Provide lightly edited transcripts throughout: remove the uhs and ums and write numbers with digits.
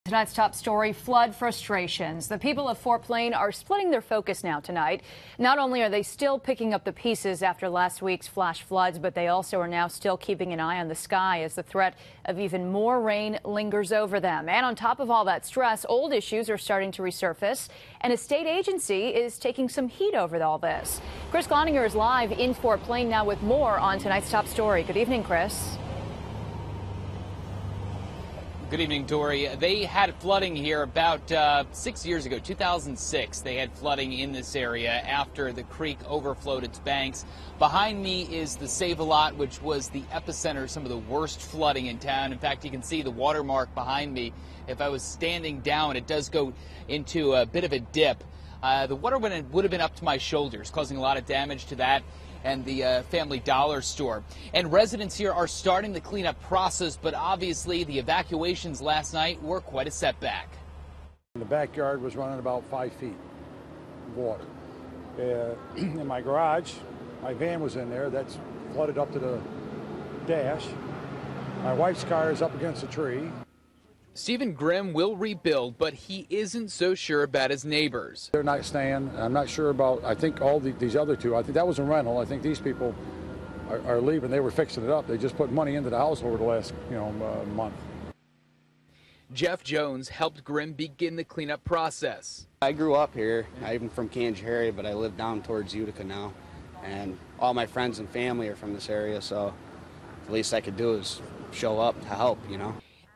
Tonight's top story, flood frustrations. The people of Fort Plain are splitting their focus now tonight. Not only are they still picking up the pieces after last week's flash floods, but they also are now still keeping an eye on the sky as the threat of even more rain lingers over them. And on top of all that stress, old issues are starting to resurface, and a state agency is taking some heat over all this. Chris Gloninger is live in Fort Plain now with more on tonight's top story. Good evening, Chris. Good evening, Dory. They had flooding here about 6 years ago, 2006. They had flooding in this area after the creek overflowed its banks. Behind me is the Save-A-Lot, which was the epicenter of some of the worst flooding in town. In fact, you can see the watermark behind me. If I was standing down, it does go into a bit of a dip. The water would have been up to my shoulders, causing a lot of damage to that and the Family Dollar store. And residents here are starting the cleanup process, but obviously the evacuations last night were quite a setback. The backyard was running about 5 feet of water. In my garage, my van was in there. That's flooded up to the dash. My wife's car is up against a tree. Stephen Grimm will rebuild, but he isn't so sure about his neighbors. They're not staying. I'm not sure about, I think all these other two, I think that was a rental. I think these people are leaving. They were fixing it up. They just put money into the house over the last, month. Jeff Jones helped Grimm begin the cleanup process. I grew up here. I'm from Kansas area, but I live down towards Utica now. And all my friends and family are from this area, so the least I could do is show up to help,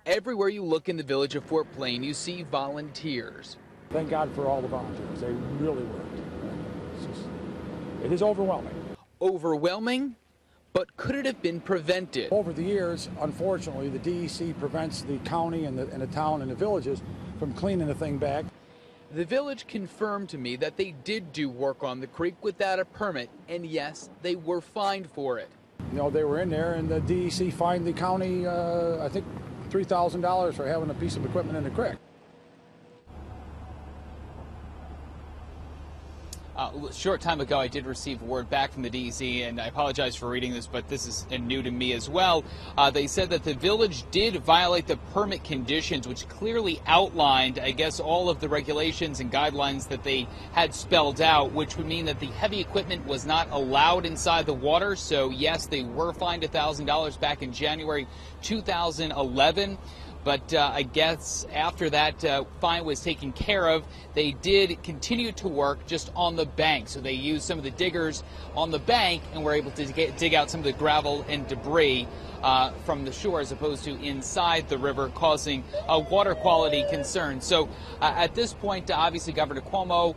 Everywhere you look in the village of Fort Plain, you see volunteers. Thank God for all the volunteers. They really worked. It is overwhelming. Overwhelming? But could it have been prevented? Over the years, unfortunately, the DEC prevents the county and the town and the villages from cleaning the thing back. The village confirmed to me that they did do work on the creek without a permit, and yes, they were fined for it. They were in there, and the DEC fined the county, I think, $3,000 for having a piece of equipment in the creek. A short time ago, I did receive word back from the DEC, and I apologize for reading this, but this is new to me as well. They said that the village did violate the permit conditions, which clearly outlined, I guess, all of the regulations and guidelines that they had spelled out, which would mean that the heavy equipment was not allowed inside the water. So, yes, they were fined $1,000 back in January 2011. But I guess after that fine was taken care of, they did continue to work just on the bank. So they used some of the diggers on the bank and were able to dig out some of the gravel and debris from the shore as opposed to inside the river, causing water quality concerns. So at this point, obviously, Governor Cuomo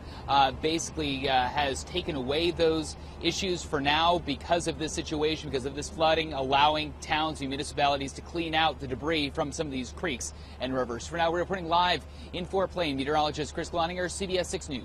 basically has taken away those issues for now because of this situation, because of this flooding, allowing towns and municipalities to clean out the debris from some of these creeks and rivers. For now, we're reporting live in Fort Plain. Meteorologist Chris Gloninger, CBS 6 News.